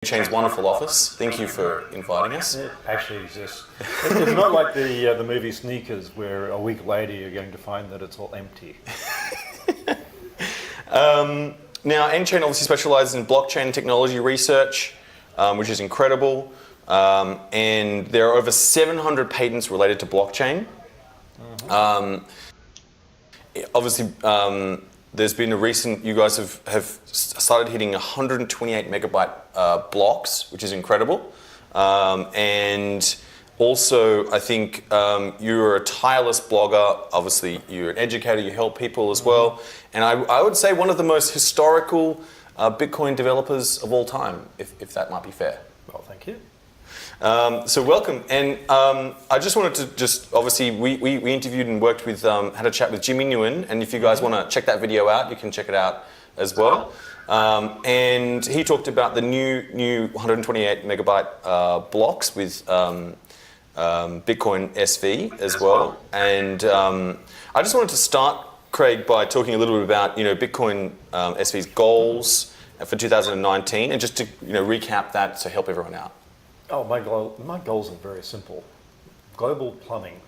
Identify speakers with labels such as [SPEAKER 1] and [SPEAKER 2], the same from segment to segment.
[SPEAKER 1] Chain's wonderful office. Thank you for inviting us.
[SPEAKER 2] It actually exists. It's not like the movie Sneakers, where a week later you're going to find that it's all empty.
[SPEAKER 1] Now, N-Chain obviously specializes in blockchain technology research, which is incredible. And there are over 700 patents related to blockchain. Obviously, there's been a recent, you guys have started hitting 128 megabyte blocks, which is incredible. And also, I think you're a tireless blogger. Obviously, you're an educator, you help people as well. And I would say one of the most historical Bitcoin developers of all time, if that might be fair.
[SPEAKER 2] Well, thank you.
[SPEAKER 1] So welcome, and I just wanted to obviously we interviewed and worked with, had a chat with Jimmy Nguyen, and if you guys want to check that video out, you can check it out as well. And he talked about the new 128 megabyte blocks with Bitcoin SV as well. And I just wanted to start, Craig, by talking a little bit about Bitcoin SV's goals for 2019, and just to recap that to help everyone out.
[SPEAKER 2] Oh, my goals are very simple. Global plumbing,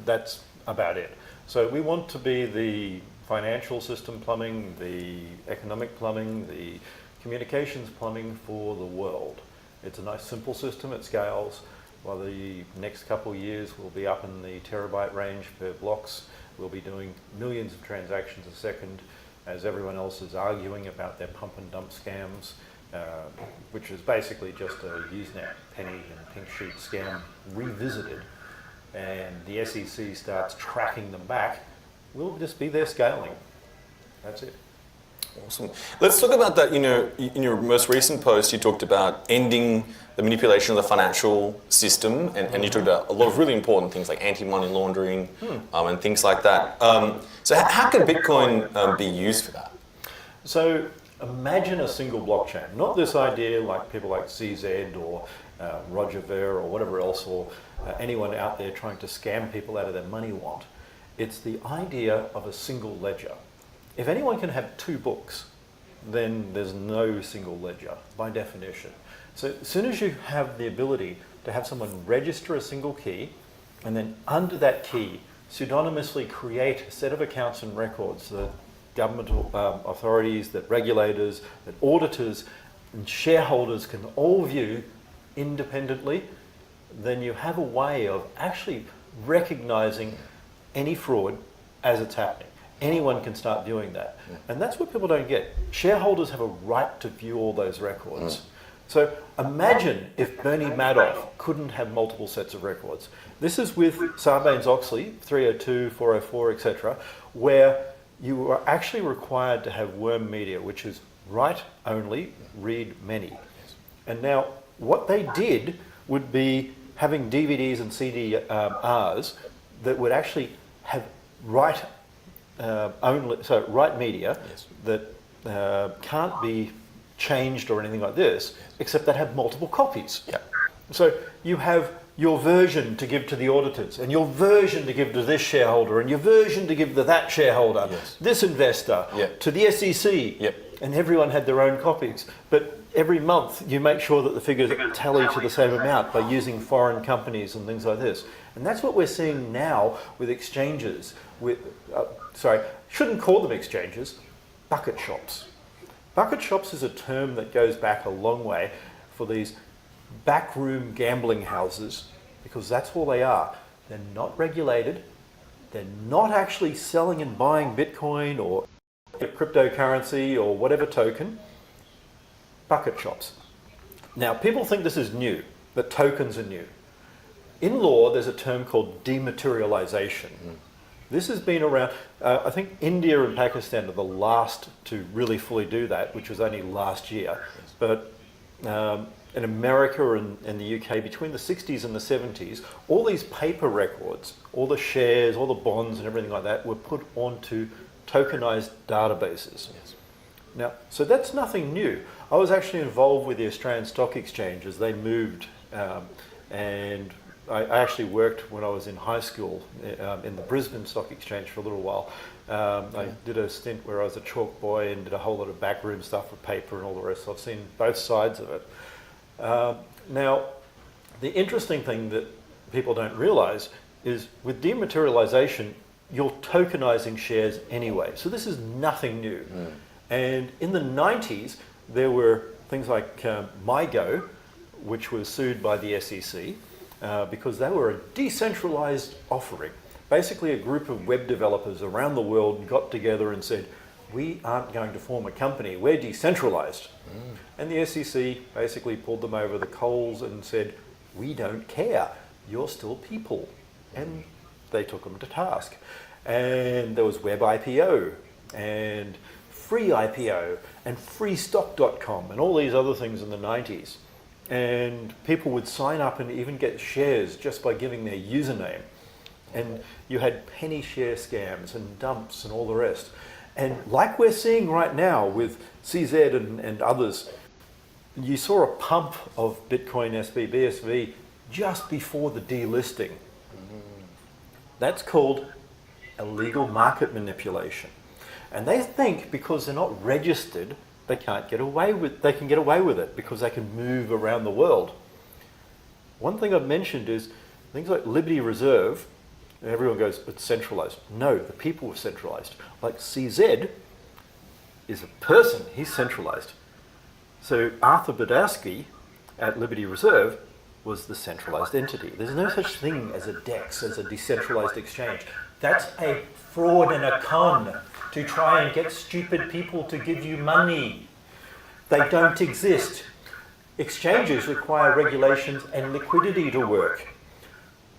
[SPEAKER 2] that's about it. So we want to be the financial system plumbing, the economic plumbing, the communications plumbing for the world. It's a nice simple system, it scales. While the next couple of years we'll be up in the terabyte range per blocks. We'll be doing millions of transactions a second as everyone else is arguing about their pump and dump scams. Which is basically just a Usenet, penny and pink sheet scam revisited, and the SEC starts tracking them back. We'll just be there scaling. That's it.
[SPEAKER 1] Awesome. Let's talk about that. In your most recent post, you talked about ending the manipulation of the financial system, and you talked about a lot of really important things like anti-money laundering and things like that. So how can Bitcoin be used for that?
[SPEAKER 2] So imagine a single blockchain, not this idea like people like CZ or Roger Ver or whatever else, or anyone out there trying to scam people out of their money want. It's the idea of a single ledger. If anyone can have two books, then there's no single ledger by definition. So as soon as you have the ability to have someone register a single key, and then under that key pseudonymously create a set of accounts and records that government authorities, that regulators, that auditors and shareholders can all view independently, then you have a way of actually recognizing any fraud as it's happening. Anyone can start viewing that. And that's what people don't get. Shareholders have a right to view all those records. So imagine if Bernie Madoff couldn't have multiple sets of records. This is with Sarbanes-Oxley, 302, 404, etc., where you are actually required to have worm media, which is write only, read many. And now what they did would be having DVDs and CDRs that would actually have write only, so write media that can't be changed or anything like this, except that have multiple copies. So you have your version to give to the auditors, and your version to give to this shareholder, and your version to give to that shareholder, this investor, to the SEC, and everyone had their own copies. But every month you make sure that the figures tally to the same amount by using foreign companies and things like this. And that's what we're seeing now with exchanges, shouldn't call them exchanges, bucket shops. Bucket shops is a term that goes back a long way for these backroom gambling houses, because that's all they are. They're not regulated. They're not actually selling and buying Bitcoin or cryptocurrency or whatever token. Bucket shops. Now, people think this is new, that tokens are new. In law, there's a term called dematerialization. This has been around, I think India and Pakistan are the last to really fully do that, which was only last year. But in America and the UK, between the 60s and the 70s, all these paper records, all the shares, all the bonds and everything like that were put onto tokenized databases. Now, so that's nothing new. I was actually involved with the Australian Stock Exchange as they moved, and I actually worked when I was in high school in the Brisbane Stock Exchange for a little while, I did a stint where I was a chalk boy and did a whole lot of backroom stuff with paper and all the rest. So I've seen both sides of it. Now, the interesting thing that people don't realize is with dematerialization, you're tokenizing shares anyway. So this is nothing new. And in the 90s, there were things like MyGo, which was sued by the SEC because they were a decentralized offering. Basically, a group of web developers around the world got together and said, we aren't going to form a company, we're decentralized. And the SEC basically pulled them over the coals and said, we don't care, you're still people. And they took them to task. And there was Web IPO and Free IPO and freestock.com and all these other things in the 90s. And people would sign up and even get shares just by giving their username. And you had penny share scams and dumps and all the rest. And like we're seeing right now with CZ and others, you saw a pump of Bitcoin BSV just before the delisting. That's called illegal market manipulation. And they think because they're not registered, they can get away with it because they can move around the world. One thing I've mentioned is things like Liberty Reserve. Everyone goes, it's centralized. No, the people were centralized. Like CZ is a person, he's centralized. So Arthur Badowski at Liberty Reserve was the centralized entity. There's no such thing as a DEX, as a decentralized exchange. That's a fraud and a con to try and get stupid people to give you money. They don't exist. Exchanges require regulations and liquidity to work.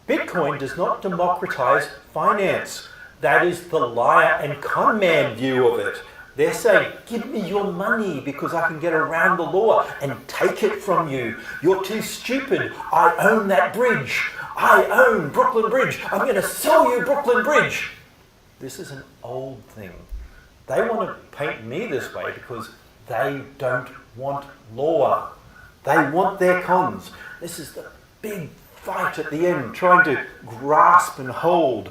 [SPEAKER 2] Bitcoin does not democratize finance. That is the liar and con man view of it. They're saying, give me your money because I can get around the law and take it from you. You're too stupid. I own that bridge. I own Brooklyn Bridge. I'm going to sell you Brooklyn Bridge. This is an old thing. They want to paint me this way because they don't want law. They want their cons. This is the big fight at the end, trying to grasp and hold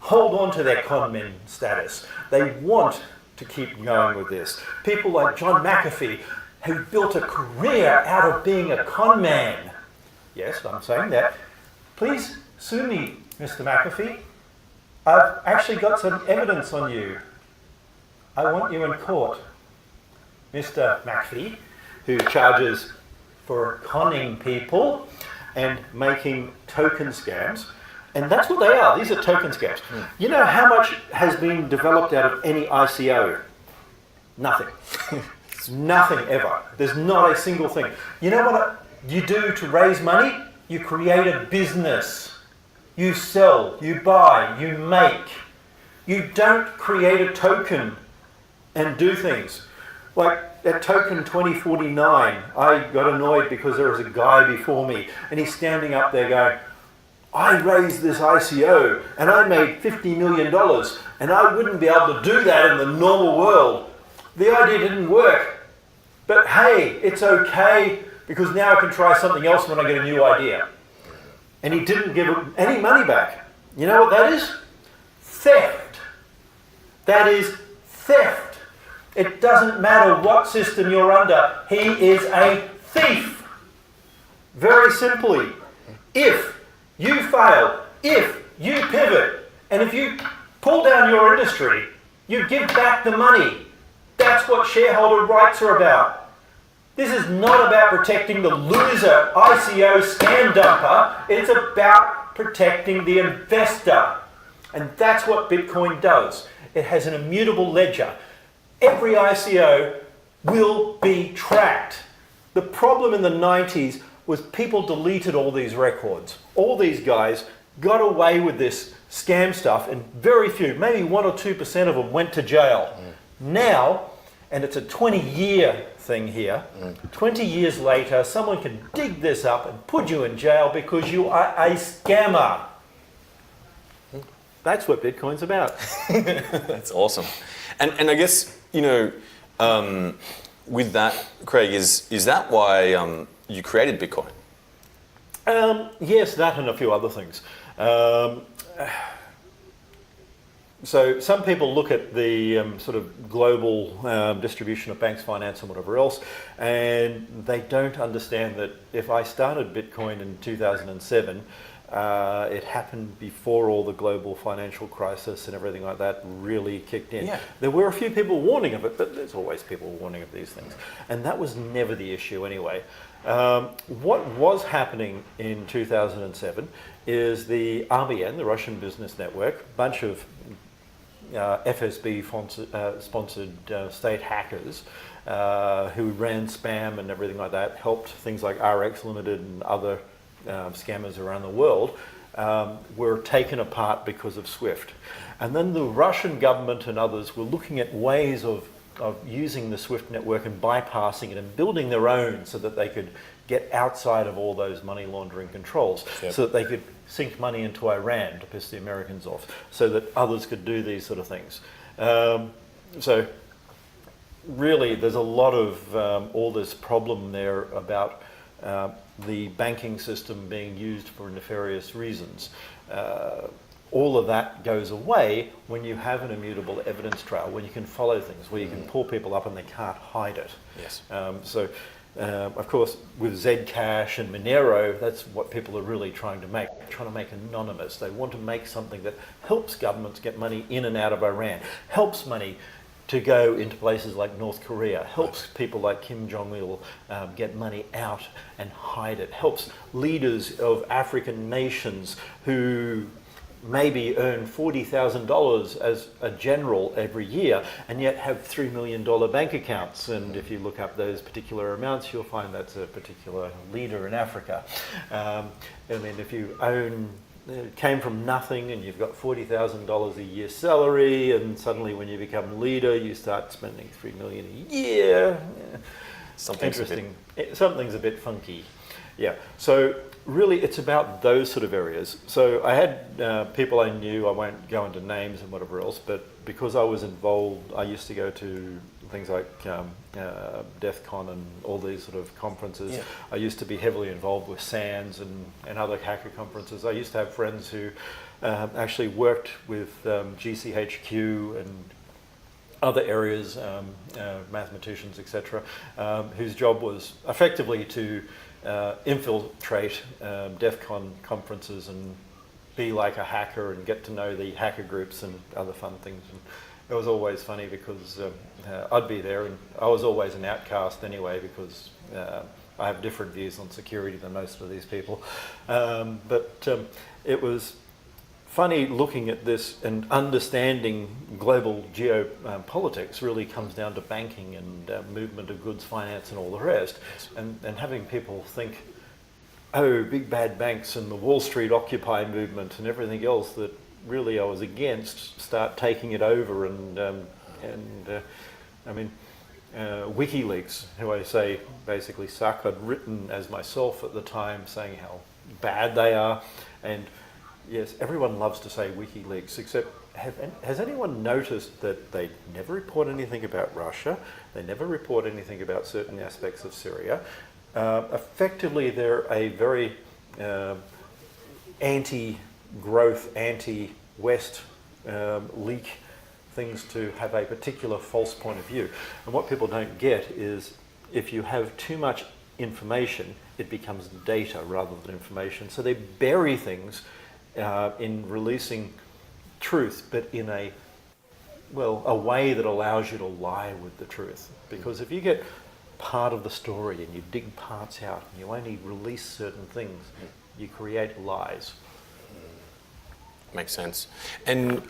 [SPEAKER 2] on to their con men status. They want to keep going with this. People like John McAfee, who built a career out of being a con man. Yes, I'm saying that. Please sue me, Mr. McAfee. I've actually got some evidence on you. I want you in court. Mr. McAfee, who charges for conning people and making token scams. And that's what they are. These are token scams. You know how much has been developed out of any ICO? Nothing. Nothing ever. There's not a single thing. You know what you do to raise money? You create a business. You sell, you buy, you make. You don't create a token and do things. Like at token 2049, I got annoyed because there was a guy before me and he's standing up there going, I raised this ICO and I made $50 million and I wouldn't be able to do that in the normal world. The idea didn't work. But hey, it's okay because now I can try something else when I get a new idea. And he didn't give any money back. You know what that is? Theft. That is theft. It doesn't matter what system you're under. He is a thief. Very simply. If you fail, if you pivot, and if you pull down your industry, you give back the money. That's what shareholder rights are about. This is not about protecting the loser ICO scam dumper. It's about protecting the investor. And that's what Bitcoin does. It has an immutable ledger. Every ICO will be tracked. The problem in the 90s was people deleted all these records. All these guys got away with this scam stuff and very few, maybe 1 or 2% of them went to jail. Now, and it's a 20-year thing here, 20 years later, someone can dig this up and put you in jail because you are a scammer. That's what Bitcoin's about.
[SPEAKER 1] That's awesome. And I guess, you know, with that, Craig, is that why you created Bitcoin?
[SPEAKER 2] Yes, that and a few other things. So some people look at the sort of global distribution of banks, finance, and whatever else, and they don't understand that if I started Bitcoin in 2007, it happened before all the global financial crisis and everything like that really kicked in.
[SPEAKER 1] Yeah.
[SPEAKER 2] There were a few people warning of it, but there's always people warning of these things. And that was never the issue anyway. What was happening in 2007 is the RBN, the Russian Business Network, a bunch of FSB sponsored state hackers who ran spam and everything like that, helped things like RX Limited and other scammers around the world, were taken apart because of SWIFT. And then the Russian government and others were looking at ways of using the SWIFT network and bypassing it and building their own so that they could get outside of all those money laundering controls, so that they could sink money into Iran to piss the Americans off, so that others could do these sort of things. So really there's a lot of all this problem there about the banking system being used for nefarious reasons. All of that goes away when you have an immutable evidence trail, when you can follow things, where you can pull people up and they can't hide it.
[SPEAKER 1] Yes.
[SPEAKER 2] Of course, with Zcash and Monero, that's what people are really trying to make anonymous. They want to make something that helps governments get money in and out of Iran, helps money to go into places like North Korea, helps people like Kim Jong-il get money out and hide it, helps leaders of African nations who maybe earn $40,000 as a general every year and yet have $3 million bank accounts. And if you look up those particular amounts, you'll find that's a particular leader in Africa. I mean, if you came from nothing and you've got $40,000 a year salary, and suddenly when you become leader, you start spending $3 million a year.
[SPEAKER 1] Something's
[SPEAKER 2] interesting. Something's a bit funky. Yeah. So really, it's about those sort of areas. So I had people I knew. I won't go into names and whatever else, but because I was involved, I used to go to things like DEF CON and all these sort of conferences.
[SPEAKER 1] Yeah.
[SPEAKER 2] I used to be heavily involved with SANS and other hacker conferences. I used to have friends who actually worked with GCHQ and other areas, mathematicians, etc., whose job was effectively to infiltrate DEF CON conferences and be like a hacker and get to know the hacker groups and other fun things. And it was always funny because I'd be there and I was always an outcast anyway because I have different views on security than most of these people. But it was funny looking at this, and understanding global geopolitics really comes down to banking and movement of goods, finance and all the rest. And having people think, oh, big bad banks and the Wall Street Occupy movement and everything else that really I was against, start taking it over. I mean, WikiLeaks, who I say basically suck, I'd written as myself at the time saying how bad they are. And yes, everyone loves to say WikiLeaks, except has anyone noticed that they never report anything about Russia? They never report anything about certain aspects of Syria. Effectively, they're a very anti-growth, anti-West leak things to have a particular false point of view. And what people don't get is if you have too much information, it becomes data rather than information. So they bury things in releasing truth, but in a way that allows you to lie with the truth. Because if you get part of the story and you dig parts out and you only release certain things, you create lies.
[SPEAKER 1] Makes sense. And